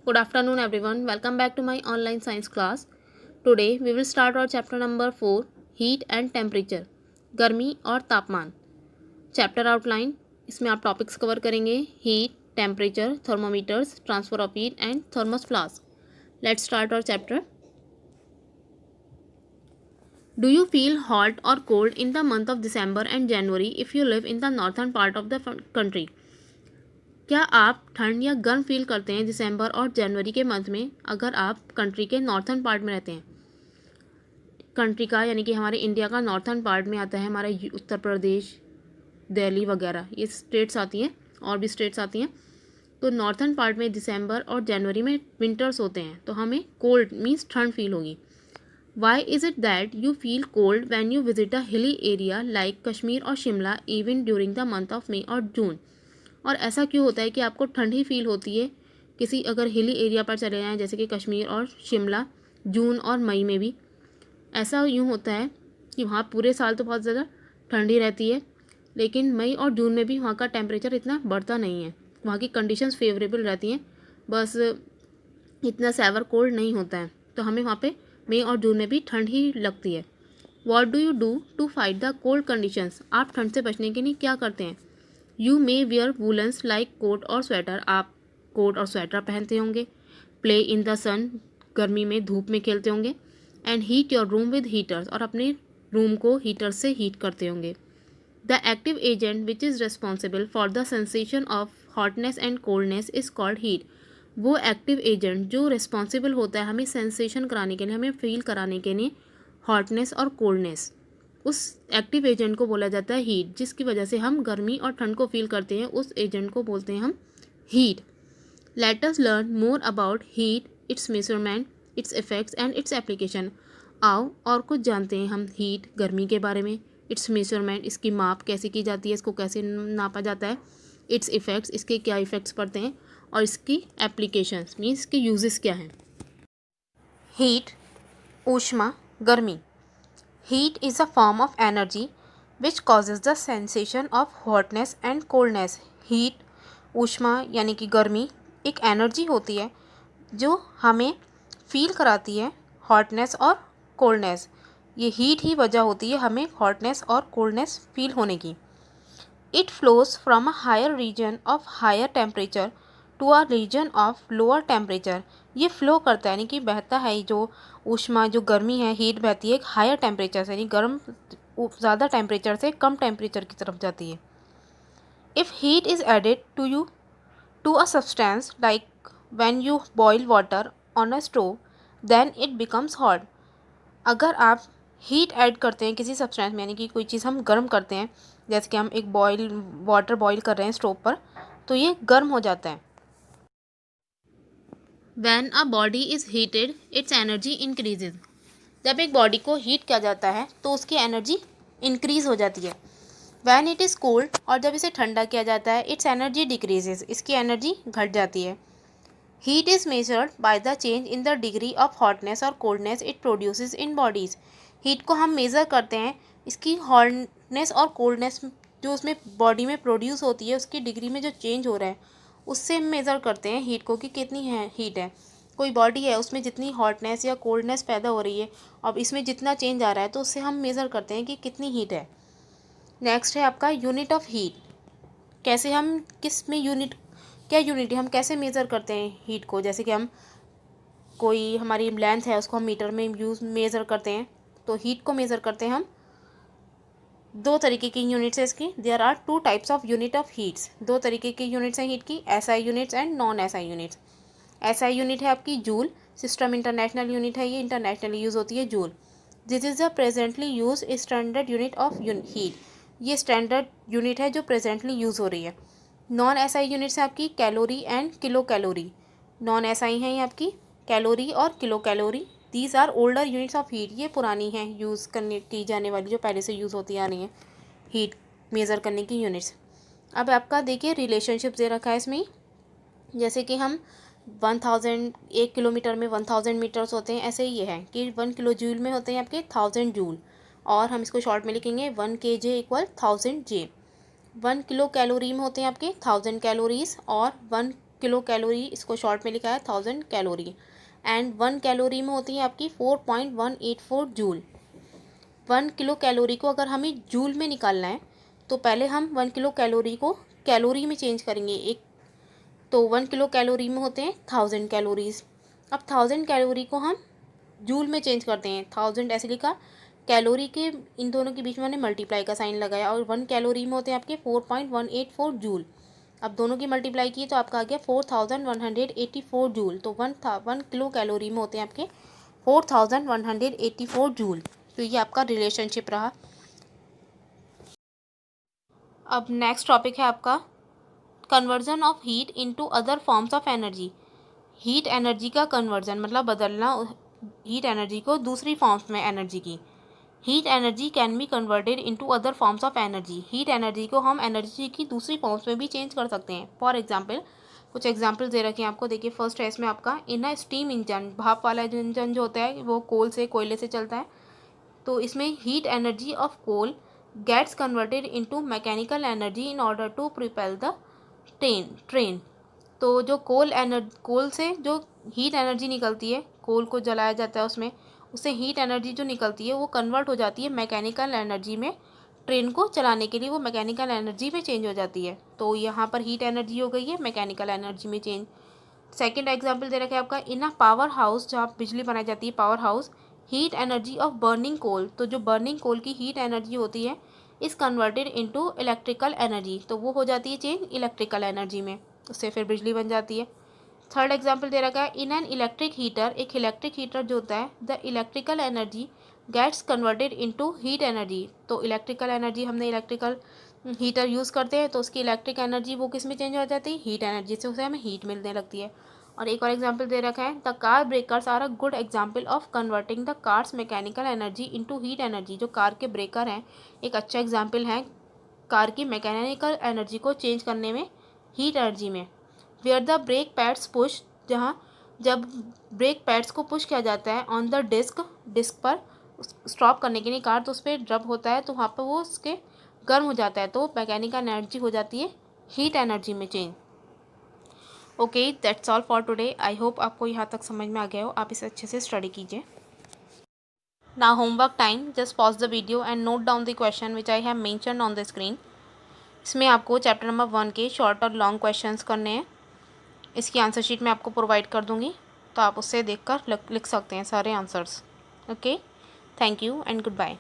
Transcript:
Good afternoon, everyone. Welcome back to my online science class. Today, we will start our chapter number 4 Heat and Temperature गर्मी और तापमान. Chapter outline इसमें आप topics cover करेंगे heat, temperature, thermometers, transfer of heat and thermos flask. Let's start our chapter. Do you feel hot or cold in the month of December and January if you live in the northern part of the country? क्या आप ठंड या गर्म feel करते हैं दिसंबर और जनवरी के month में अगर आप कंट्री के नॉर्थर्न पार्ट में रहते हैं? कंट्री का यानी कि हमारे इंडिया का नॉर्थर्न पार्ट में आता है हमारा उत्तर प्रदेश, दिल्ली वगैरह, ये स्टेट्स आती हैं और भी स्टेट्स आती हैं. तो नॉर्थर्न पार्ट में दिसंबर और जनवरी में विंटर्स होते हैं तो हमें कोल्ड मीन्स ठंड फील होगी. Why is it that you feel cold when you visit a hilly area like Kashmir और Shimla even during the month of मई और जून? और ऐसा क्यों होता है कि आपको ठंड ही फील होती है किसी अगर हिली एरिया पर चले जाएँ जैसे कि कश्मीर और शिमला जून और मई में भी? ऐसा यूँ होता है कि वहाँ पूरे साल तो बहुत ज़्यादा ठंडी रहती है लेकिन मई और जून में भी वहाँ का टेम्परेचर इतना बढ़ता नहीं है, वहाँ की कंडीशंस फेवरेबल रहती हैं, बस इतना सेवर कोल्ड नहीं होता है. तो हमें वहाँ पे मई और जून में भी ठंड ही लगती है. What do you do to fight the cold conditions? आप ठंड से बचने के लिए क्या करते हैं? You may wear woollens like coat और स्वेटर. आप कोट और स्वेटर पहनते होंगे. प्ले इन द सन, गर्मी में धूप में खेलते होंगे. And heat your room with heaters, और अपने रूम को हीटर से हीट करते होंगे. The active agent which is responsible for the sensation of hotness and coldness is called heat. वो एक्टिव एजेंट जो रिस्पॉन्सिबल होता है हमें सेंसेशन कराने के लिए, हमें फील कराने के लिए हॉटनेस और कोल्डनेस, उस एक्टिव एजेंट को बोला जाता है हीट. जिसकी वजह से हम गर्मी और ठंड को फील करते हैं उस एजेंट को बोलते हैं हम heat. Let us learn more about heat, it's measurement, it's effects and its application. आओ और कुछ जानते हैं हम हीट गर्मी के बारे में. इट्स मेजरमेंट, इसकी माप कैसे की जाती है, इसको कैसे नापा जाता है. इट्स इफेक्ट्स, इसके क्या इफेक्ट्स पड़ते हैं. और इसकी एप्लीकेशंस मीन्स इसके यूजेस क्या हैं. हीट, ऊष्मा, गर्मी. Heat is a form of energy which causes the sensation of hotness and coldness. Heat, ऊष्मा यानी कि गर्मी, एक एनर्जी होती है जो हमें फील कराती है हॉटनेस और कोल्डनेस. ये हीट ही वजह होती है हमें हॉटनेस और कोल्डनेस फील होने की. It flows from a higher region of higher temperature to a region of lower temperature. ये फ़्लो करता है यानी कि बहता है जो ऊष्मा, जो गर्मी है, हीट बहती है एक हायर टेम्परेचर से, यानी गर्म ज़्यादा टेम्परेचर से कम टेम्परेचर की तरफ जाती है. If heat is added to a substance like when you boil water on a stove then it becomes hot. अगर आप हीट ऐड करते हैं किसी सब्सटेंस में यानी कि कोई चीज़ हम गर्म करते हैं, जैसे कि हम एक वाटर बॉयल कर रहे हैं स्टोव पर, तो ये गर्म हो जाता है. When a body is heated, its energy increases. जब एक बॉडी को हीट किया जाता है तो उसकी एनर्जी इंक्रीज़ हो जाती है. When it is cooled, और जब इसे ठंडा किया जाता है, its energy decreases. इसकी एनर्जी घट जाती है. Heat is measured by the change in the degree of hotness or coldness it produces in bodies. Heat को हम मेज़र करते हैं इसकी हॉटनेस और कोल्डनेस जो उसमें बॉडी में प्रोड्यूस होती है उसकी डिग्री में जो चेंज हो रहा है उससे हम मेज़र करते हैं हीट को कि कितनी है हीट है. कोई बॉडी है उसमें जितनी हॉटनेस या कोल्डनेस पैदा हो रही है अब इसमें जितना चेंज आ रहा है तो उससे हम मेज़र करते हैं कि कितनी हीट है. नेक्स्ट है आपका यूनिट ऑफ हीट. कैसे हम किस में यूनिट, क्या यूनिट है, हम कैसे मेज़र करते हैं हीट को. जैसे कि हम कोई हमारी लेंथ है उसको हम मीटर में मेज़र करते हैं तो हीट को मेज़र करते हैं हम. दो तरीके की यूनिट्स है इसकी. There are two types of unit of heats. दो तरीके की यूनिट्स हैं हीट की, SI units and non SI units. SI unit है आपकी जूल. सिस्टम इंटरनेशनल यूनिट है, ये इंटरनेशनली यूज़ होती है joule. This is the presently use standard unit of heat. ये स्टैंडर्ड यूनिट है जो प्रेजेंटली यूज़ हो रही है. नॉन एसआई यूनिट्स है आपकी calorie and kilo calorie. Non SI हैं ये आपकी कैलोरी और kilo calorie. These are older units of heat. ये पुरानी हैं यूज़ करने की जाने वाली, जो पहले से यूज़ होती आ रही हैं हीट मेज़र करने की यूनिट्स. अब आपका देखिए रिलेशनशिप दे रखा है इसमें, जैसे कि हम 1000 1 किलोमीटर में 1000 मीटर्स होते हैं, ऐसे ही ये है कि 1 किलो जूल में होते हैं आपके 1000 जूल, और हम इसको शॉर्ट में लिखेंगे 1 kg = 1000 J. 1 किलो कैलोरी में होते हैं आपके 1000 कैलोरीज, और 1 किलो कैलोरी, इसको शॉर्ट में लिखा है 1000 कैलोरी। एंड 1 कैलोरी में होती है आपकी 4.184 जूल। 1 किलो कैलोरी को अगर हमें जूल में निकालना है तो पहले हम 1 किलो कैलोरी को कैलोरी में चेंज करेंगे। एक तो 1 किलो कैलोरी में होते हैं 1000 कैलोरीज। अब 1000 कैलोरी को हम जूल में चेंज करते हैं। 1000 ऐसे लिखा, कैलोरी के इन दोनों के बीच में मैंने मल्टीप्लाई का साइन लगाया, और 1 कैलोरी में होते हैं आपके 4.184 जूल। अब दोनों की मल्टीप्लाई की तो आपका आ गया 4184 जूल। तो 1 किलो कैलोरी में होते हैं आपके 4184 जूल। तो ये आपका रिलेशनशिप रहा। अब नेक्स्ट टॉपिक है आपका conversion of heat into other forms of energy. Heat energy का कन्वर्जन मतलब बदलना हीट एनर्जी को दूसरी फॉर्म्स में एनर्जी की। Heat energy can be converted into other forms of energy. Heat energy को हम एनर्जी की दूसरी फॉर्म्स में भी चेंज कर सकते हैं। फॉर एग्जाम्पल, कुछ एग्जाम्पल दे रखे हैं आपको। देखिए फर्स्ट है इसमें आपका इन अ स्टीम इंजन, भाप वाला इंजन जो होता है वो कोयले से चलता है। तो इसमें heat energy of coal gets converted into mechanical energy in order to propel the train. तो जो कोल से जो हीट एनर्जी निकलती है, कोल को जलाया जाता है उसमें, उससे हीट एनर्जी जो निकलती है वो कन्वर्ट हो जाती है मैकेनिकल एनर्जी में। ट्रेन को चलाने के लिए वो मैकेनिकल एनर्जी में चेंज हो जाती है। तो यहाँ पर हीट एनर्जी हो गई है मैकेनिकल एनर्जी में चेंज। सेकेंड एग्जाम्पल दे रखा है आपका इन अ पावर हाउस, जहाँ बिजली बनाई जाती है power house, heat energy of burning coal. तो जो बर्निंग कोल की हीट एनर्जी होती है is converted into electrical energy. तो वो हो जाती है चेंज इलेक्ट्रिकल एनर्जी में, उससे फिर बिजली बन जाती है। थर्ड एग्जाम्पल दे रखा है इन एन इलेक्ट्रिक हीटर। एक इलेक्ट्रिक हीटर जो होता है the electrical energy gets converted into heat energy. तो इलेक्ट्रिकल एनर्जी, हमने इलेक्ट्रिकल हीटर यूज़ करते हैं तो उसकी इलेक्ट्रिक एनर्जी वो किस में चेंज हो जाती है, हीट एनर्जी से, उसे हमें हीट मिलने लगती है। और एक और एग्जाम्पल दे रखा है the car breakers are a good example of converting the car's mechanical energy into heat energy. जो कार के ब्रेकर हैं एक अच्छा एग्जाम्पल है कार की मैकेनिकल एनर्जी को चेंज करने में हीट एनर्जी में। Where the brake pads push, जहाँ जब ब्रेक पैड्स को पुश किया जाता है ऑन द डिस्क पर स्टॉप करने के लिए कार, तो उस पर ड्रब होता है तो वहाँ पर वो उसके गर्म हो जाता है, तो मैकेनिकल एनर्जी हो जाती है हीट एनर्जी में change. Okay, that's all for today. I hope आपको यहाँ तक समझ में आ गया हो। आप इसे अच्छे से स्टडी कीजिए। Now homework time, just pause the video and note down the question which I have mentioned on the screen. इसमें आपको चैप्टर नंबर 1 के शॉर्ट और लॉन्ग क्वेश्चंस करने हैं। इसकी आंसर शीट मैं आपको प्रोवाइड कर दूँगी, तो आप उससे देखकर लिख सकते हैं सारे answers. Okay, thank you and good bye.